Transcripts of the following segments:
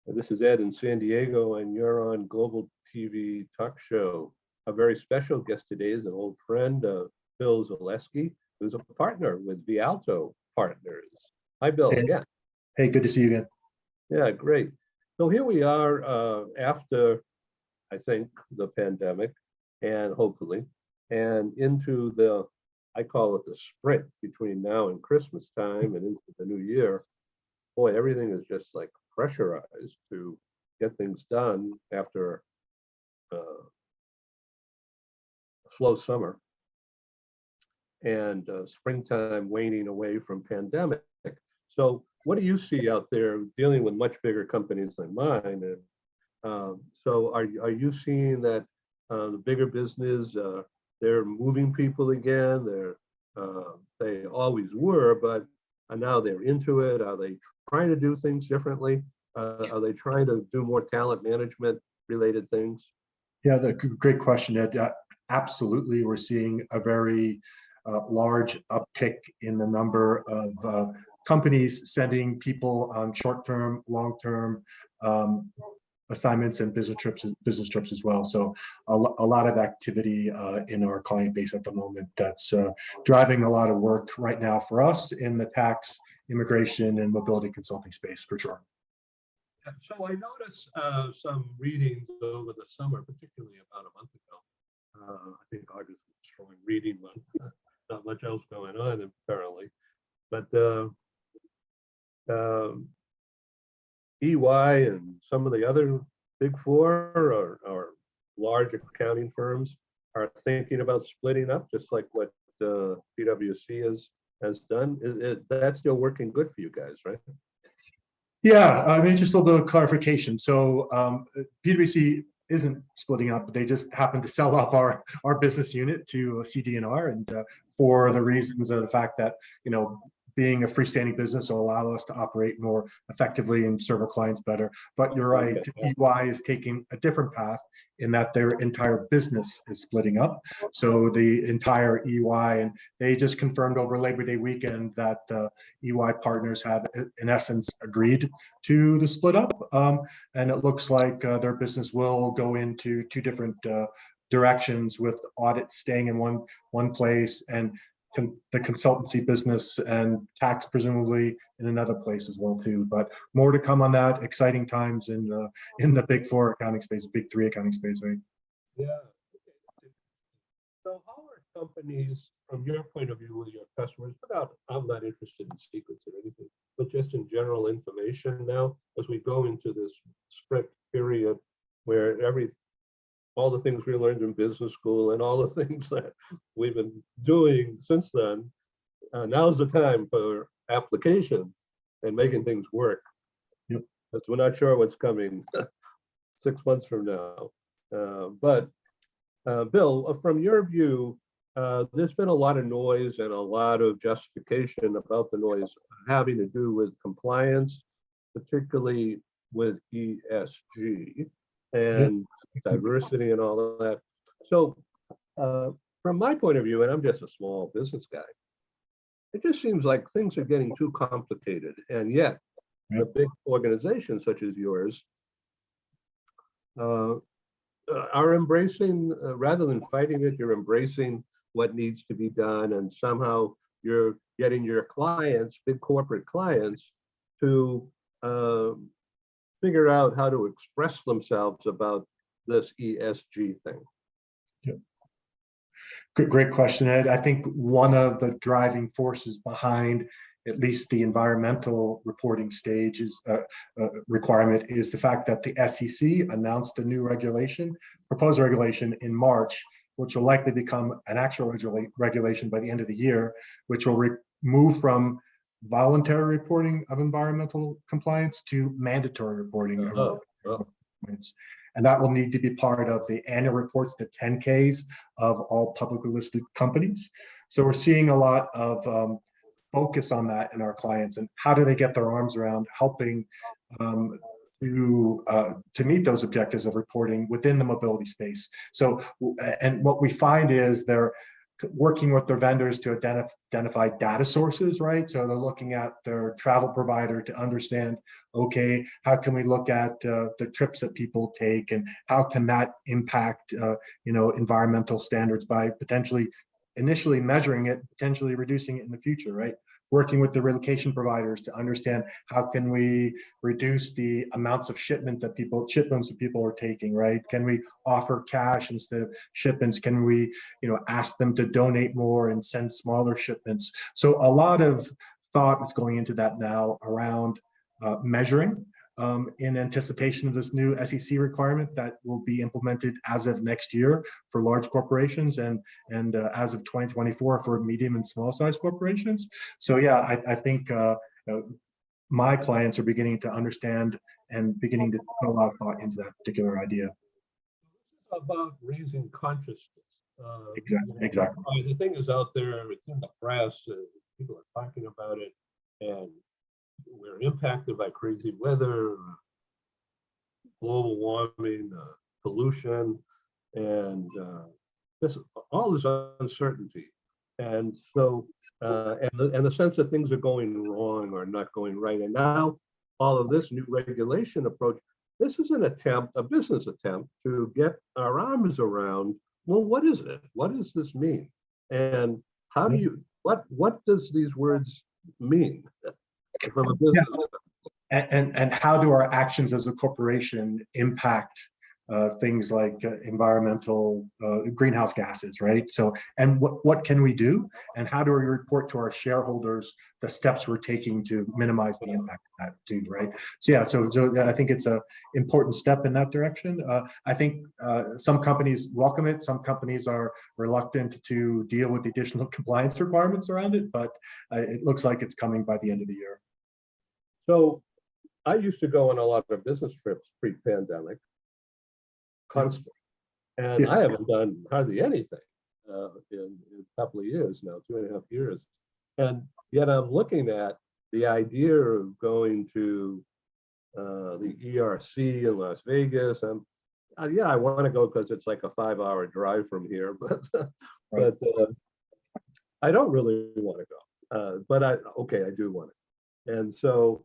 This is Ed in San Diego, and you're on Global TV Talk Show. A very special guest today is an old friend, Bill Zaleski, who's a partner with Vialto Partners. Hi, Bill, Hey, again. hey, good to see you again. Yeah, great. So here we are after, I think, the pandemic, and hopefully, and into the, I call it the sprint between now and Christmas time and into the new year. Boy, everything is just like pressurized to get things done after a slow summer and springtime waning away from pandemic. So what do you see out there dealing with much bigger companies than mine? And so are you seeing that the bigger business, they're moving people again? They always were, but now they're into it. Are they trying to do things differently? Are they trying to do more talent management related things? Yeah, great question, Ed. Absolutely, we're seeing a very large uptick in the number of companies sending people on short-term, long-term assignments and business trips as well. So a lot of activity in our client base at the moment that's driving a lot of work right now for us in the tax, immigration, and mobility consulting space for sure. So I noticed some readings over the summer, particularly about a month ago. I think August was a strong reading month. Not much else going on apparently, but EY and some of the other big four or large accounting firms are thinking about splitting up, just like what PwC has done. That's still working good for you guys, right? Yeah, I mean, just a little bit of clarification. So PwC isn't splitting up, but they just happened to sell off our business unit to CD&R, and for the reasons of the fact that, being a freestanding business will allow us to operate more effectively and serve our clients better. But you're right, Okay. EY is taking a different path in that their entire business is splitting up. So the entire EY, and they just confirmed over Labor Day weekend that EY partners have, in essence, agreed to the split up. And it looks like their business will go into two different directions, with audit staying in one place and the consultancy business and tax presumably in another place as well too. But more to come on that. Exciting times in the big four accounting space, big three accounting space, right? Yeah. So how are companies, from your point of view with your customers, I'm not interested in secrets or anything, but just in general information now, as we go into this sprint period where all the things we learned in business school and all the things that we've been doing since then, now's the time for applications and making things work. Yep. Because we're not sure what's coming 6 months from now. But Bill, from your view, there's been a lot of noise and a lot of justification about the noise having to do with compliance, particularly with ESG and diversity and all of that. So from my point of view, and I'm just a small business guy, it just seems like things are getting too complicated. And yet the big organizations such as yours are embracing, rather than fighting it, you're embracing what needs to be done. And somehow you're getting your clients, big corporate clients, to figure out how to express themselves about this ESG thing. Yeah. Great question, Ed. I think one of the driving forces behind at least the environmental reporting stage requirement is the fact that the SEC announced a new proposed regulation in March, which will likely become an actual regulation by the end of the year, which will move from voluntary reporting of environmental compliance to mandatory reporting of environmental compliance. And that will need to be part of the annual reports, the 10Ks of all publicly listed companies. So we're seeing a lot of focus on that in our clients, and how do they get their arms around helping to meet those objectives of reporting within the mobility space. So, and what we find is working with their vendors to identify data sources, right? So they're looking at their travel provider to understand, okay, how can we look at the trips that people take, and how can that impact, environmental standards by potentially initially measuring it, potentially reducing it in the future, right? Working with the relocation providers to understand how can we reduce the amounts of shipments that people are taking, right? Can we offer cash instead of shipments? Can we, ask them to donate more and send smaller shipments? So a lot of thought is going into that now around measuring, in anticipation of this new SEC requirement that will be implemented as of next year for large corporations, and as of 2024 for medium and small size corporations. So yeah, I think my clients are beginning to understand and beginning to put a lot of thought into that particular idea. This is about raising consciousness. Exactly. The thing is out there, it's in the press, people are talking about it, and we're impacted by crazy weather, global warming, pollution, and all this uncertainty. And so, and the sense that things are going wrong or not going right. And now all of this new regulation approach, this is a business attempt to get our arms around, well, what is it? What does this mean? And how do you, what does these words mean? From a business. Yeah. And how do our actions as a corporation impact things like environmental greenhouse gases, right? So, and what can we do, and how do we report to our shareholders the steps we're taking to minimize the impact of that too, right? So yeah, so I think it's a important step in that direction. I think some companies welcome it, some companies are reluctant to deal with the additional compliance requirements around it, but it looks like it's coming by the end of the year. So I used to go on a lot of business trips pre-pandemic, constant, and I haven't done hardly anything in a couple of years now, 2.5 years. And yet I'm looking at the idea of going to the ERC in Las Vegas. Yeah, I want to go because it's like a 5-hour drive from here, but right. But I don't really want to go. But I do want it. And so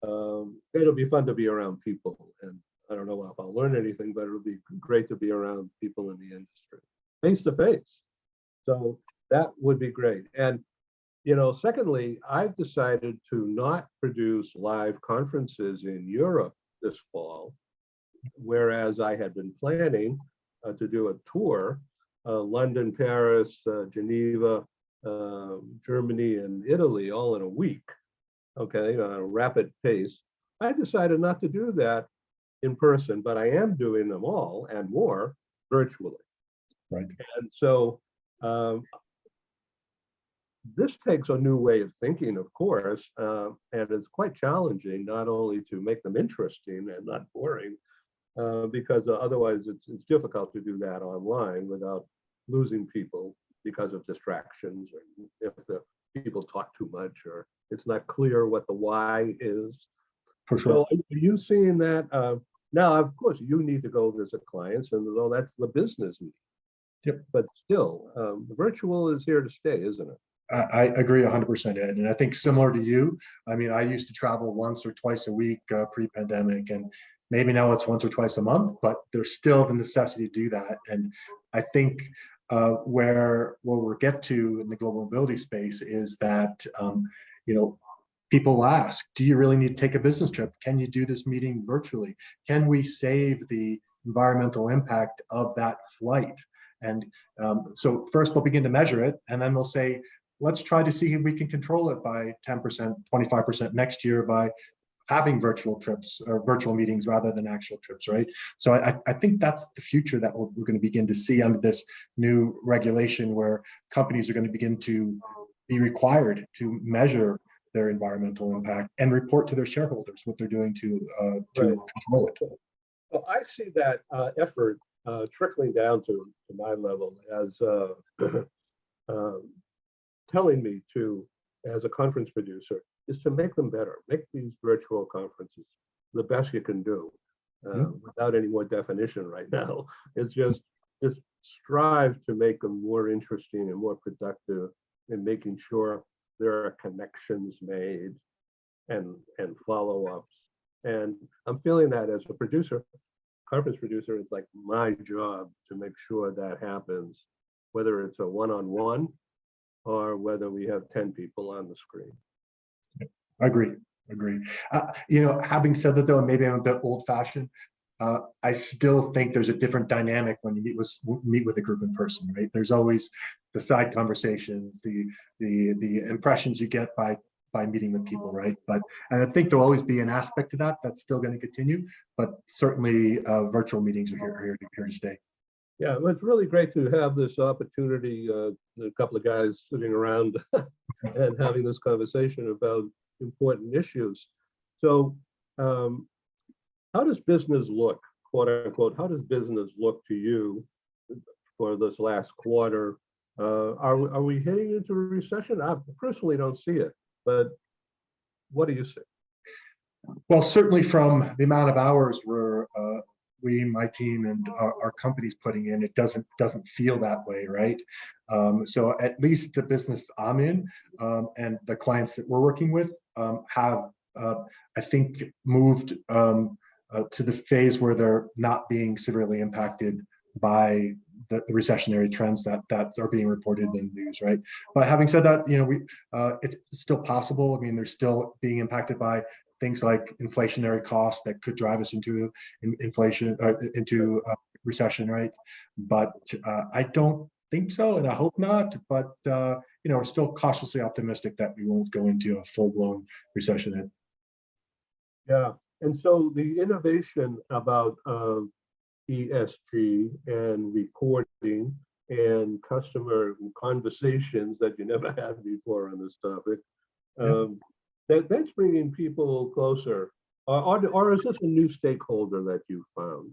it'll be fun to be around people, and I don't know if I'll learn anything, but it'll be great to be around people in the industry face to face. So that would be great. And secondly, I've decided to not produce live conferences in Europe this fall, whereas I had been planning to do a tour, London, Paris, Geneva, Germany, and Italy, all in a week. Okay, on a rapid pace. I decided not to do that in person, but I am doing them all and more virtually. Right. And so this takes a new way of thinking, of course, and it's quite challenging not only to make them interesting and not boring, because otherwise it's difficult to do that online without losing people because of distractions, or if the people talk too much, or it's not clear what the why is. For sure. So are you seeing that? Now, of course, you need to go visit clients, and that's the business need. Yep. But still, virtual is here to stay, isn't it? I agree 100%, Ed. And I think similar to you, I mean, I used to travel once or twice a week pre-pandemic, and maybe now it's once or twice a month, but there's still the necessity to do that. And I think where we'll get to in the global mobility space is that, people ask, do you really need to take a business trip? Can you do this meeting virtually? Can we save the environmental impact of that flight? And so first we'll begin to measure it, and then they'll say, let's try to see if we can control it by 10%, 25% next year by having virtual trips or virtual meetings rather than actual trips, right? So I think that's the future that we're going to begin to see under this new regulation, where companies are going to begin to be required to measure their environmental impact and report to their shareholders what they're doing to control it. Well, I see that effort trickling down to my level as telling me to, as a conference producer, is to make them better, make these virtual conferences the best you can do, without any more definition right now. It's just strive to make them more interesting and more productive in making sure there are connections made and follow-ups. And I'm feeling that as a producer, conference producer, it's like my job to make sure that happens, whether it's a one-on-one or whether we have 10 people on the screen. Agree. Having said that, though, and maybe I'm a bit old-fashioned, I still think there's a different dynamic when you meet with a group in person, right? There's always the side conversations, the impressions you get by meeting with people, right? And I think there'll always be an aspect to that that's still going to continue, but certainly virtual meetings are here to stay. Yeah, well, it's really great to have this opportunity, a couple of guys sitting around and having this conversation about important issues. So how does business look, quote unquote, how does business look to you for this last quarter? Are we heading into a recession? I personally don't see it, but what do you see? Well, certainly from the amount of hours my team and our company's putting in, it doesn't feel that way, right? So at least the business I'm in and the clients that we're working with have, I think, moved to the phase where they're not being severely impacted by the recessionary trends that are being reported in the news, right? But having said that, it's still possible. I mean, they're still being impacted by things like inflationary costs that could drive us into recession, right? But I don't think so, and I hope not. But we're still cautiously optimistic that we won't go into a full-blown recession. Yeah, and so the innovation about ESG and reporting and customer conversations that you never had before on this topic, that's bringing people closer. Or is this a new stakeholder that you found?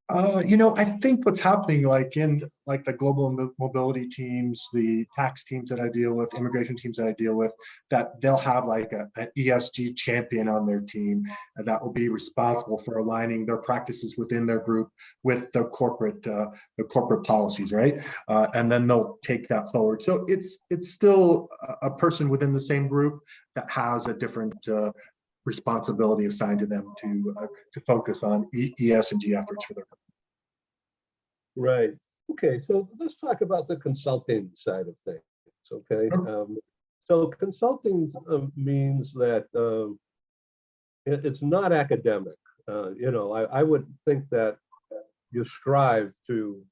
I think what's happening, like in the global mobility teams, the tax teams that I deal with, immigration teams that I deal with, that they'll have like an ESG champion on their team that will be responsible for aligning their practices within their group with the corporate policies, right? And then they'll take that forward. So it's still a person within the same group that has a different responsibility assigned to them to focus on ESG efforts for their company. Right. Okay. So let's talk about the consulting side of things. Okay. So consulting means that it's not academic. I would think that you strive to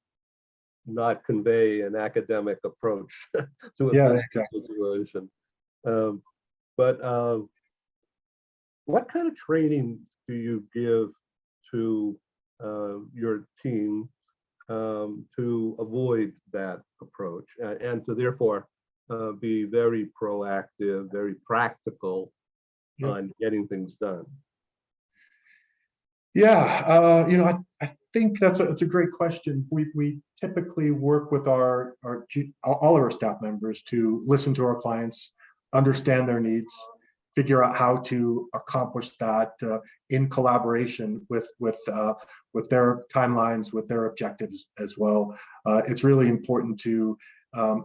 not convey an academic approach to a business situation. But what kind of training do you give to your team to avoid that approach and to therefore be very proactive, very practical on getting things done? Yeah, I think that's a great question. We typically work with all of our staff members to listen to our clients, understand their needs, figure out how to accomplish that in collaboration with their timelines, with their objectives as well. It's really important to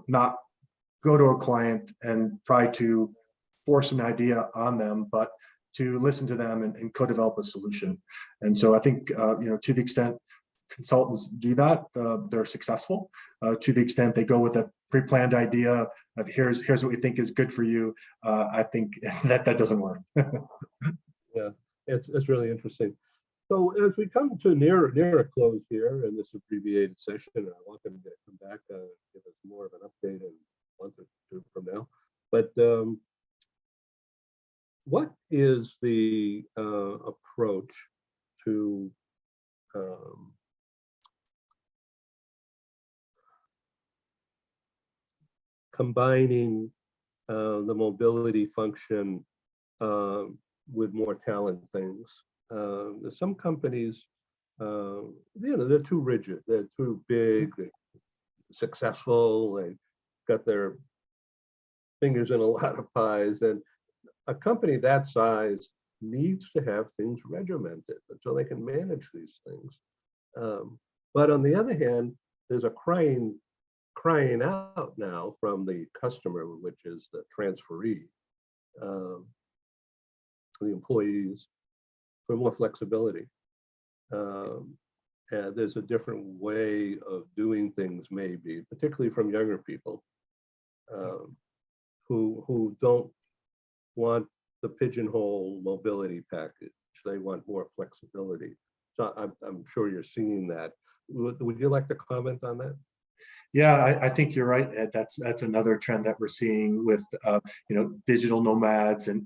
not go to a client and try to force an idea on them, but to listen to them and co-develop a solution. And so I think, to the extent consultants do that, they're successful. To the extent they go with a pre-planned idea of here's what we think is good for you, I think that doesn't work. Yeah, it's really interesting. So as we come to near a close here in this abbreviated session, I want them to come back give us more of an update in a month or two from now. But what is the approach to combining the mobility function with more talent things? Some companies, they're too rigid, they're too big, they're successful, they got their fingers in a lot of pies, and a company that size needs to have things regimented so they can manage these things. But on the other hand, there's a crying out now from the customer, which is the transferee, um, the employees, for more flexibility. And there's a different way of doing things, maybe, particularly from younger people, who don't want the pigeonhole mobility package. They want more flexibility. So I'm sure you're seeing that. Would you like to comment on that? Yeah, I think you're right, Ed. That's another trend that we're seeing with digital nomads and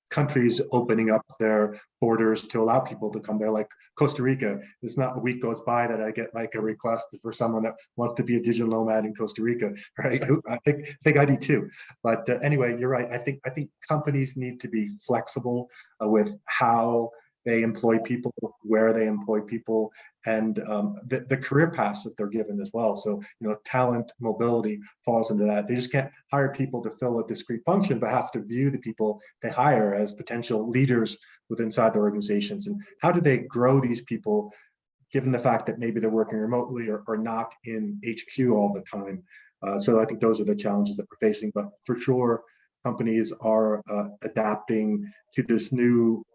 countries opening up their borders to allow people to come there. Like Costa Rica, it's not a week goes by that I get like a request for someone that wants to be a digital nomad in Costa Rica, right? I think I do too. But anyway, you're right. I think companies need to be flexible with how they employ people, where they employ people, and the career paths that they're given as well. So, talent mobility falls into that. They just can't hire people to fill a discrete function, but have to view the people they hire as potential leaders within inside the organizations. And how do they grow these people, given the fact that maybe they're working remotely or not in HQ all the time? So I think those are the challenges that we're facing. But for sure, companies are adapting to this new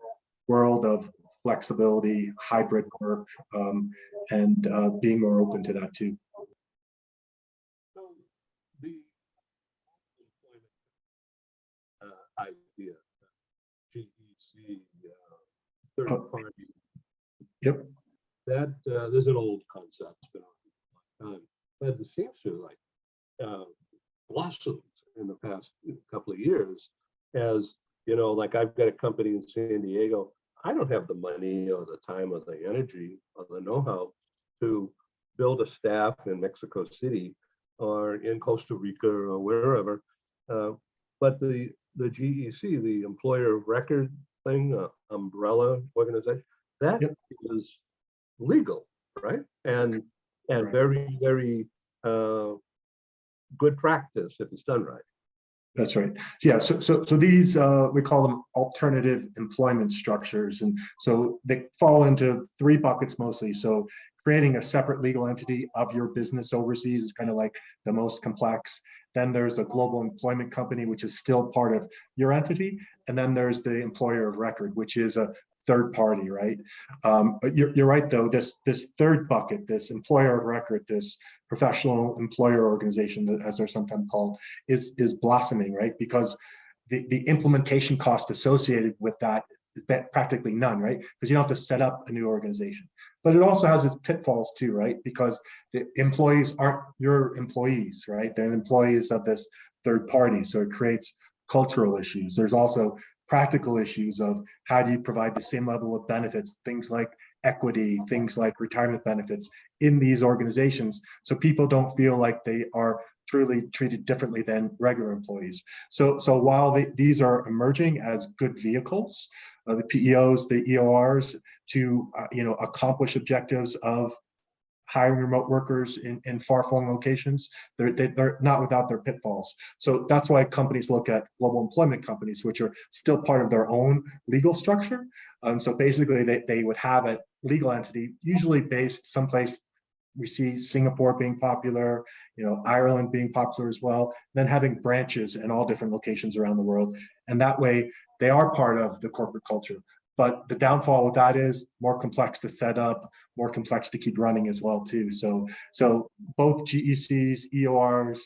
world of flexibility, hybrid work, and being more open to that too. So the employment idea, GEC, third party. Yep. That there's an old concept, it's been on for a long time, but it seems to like blossomed in the past couple of years. As like I've got a company in San Diego. I don't have the money or the time or the energy or the know-how to build a staff in Mexico City or in Costa Rica or wherever. But the GEC, the employer of record thing, umbrella organization, that Yep. is legal, right? And Right. very, very good practice if it's done right. That's right. Yeah. So these we call them alternative employment structures, and so they fall into three buckets mostly. So creating a separate legal entity of your business overseas is kind of like the most complex. Then there's a global employment company, which is still part of your entity, and then there's the employer of record, which is a third party, right? But you're right though. This third bucket, this employer of record, this professional employer organization, as they're sometimes called, is blossoming, right? Because the implementation cost associated with that is practically none, right? Because you don't have to set up a new organization. But it also has its pitfalls too, right? Because the employees aren't your employees, right? They're employees of this third party. So it creates cultural issues. There's also practical issues of how do you provide the same level of benefits, things like equity, things like retirement benefits in these organizations, so people don't feel like they are truly treated differently than regular employees. So while these are emerging as good vehicles, the PEOs, the EORs, to accomplish objectives of hiring remote workers in far-flung locations, they're not without their pitfalls. So that's why companies look at global employment companies, which are still part of their own legal structure. So basically, they would have a legal entity, usually based someplace. We see Singapore being popular, Ireland being popular as well, then having branches in all different locations around the world. And that way, they are part of the corporate culture. But the downfall with that is more complex to set up, more complex to keep running as well too. So both GECs, EORs,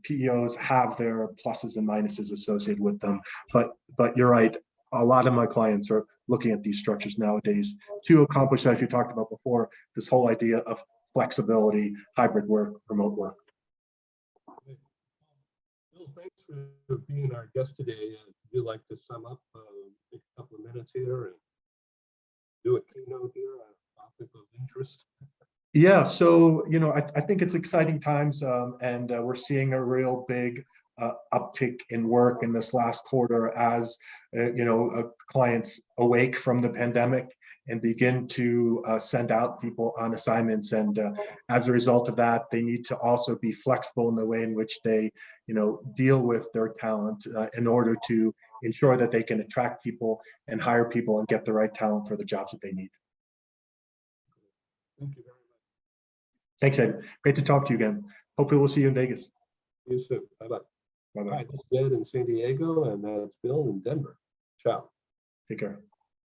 PEOs have their pluses and minuses associated with them. But you're right, a lot of my clients are looking at these structures nowadays to accomplish, as you talked about before, this whole idea of flexibility, hybrid work, remote work. Bill, thanks for being our guest today. Would you like to sum up, take a couple of minutes here and do a keynote here on a topic of interest? Yeah, so I think it's exciting times, and we're seeing a real big uptick in work in this last quarter as clients awake from the pandemic and begin to send out people on assignments. And as a result of that, they need to also be flexible in the way in which they deal with their talent in order to ensure that they can attract people and hire people and get the right talent for the jobs that they need. Thank you very much. Thanks, Ed. Great to talk to you again. Hopefully we'll see you in Vegas. You soon. Bye-bye. All Bye-bye. right, this is Ed in San Diego, and that's Bill in Denver. Ciao. Take care.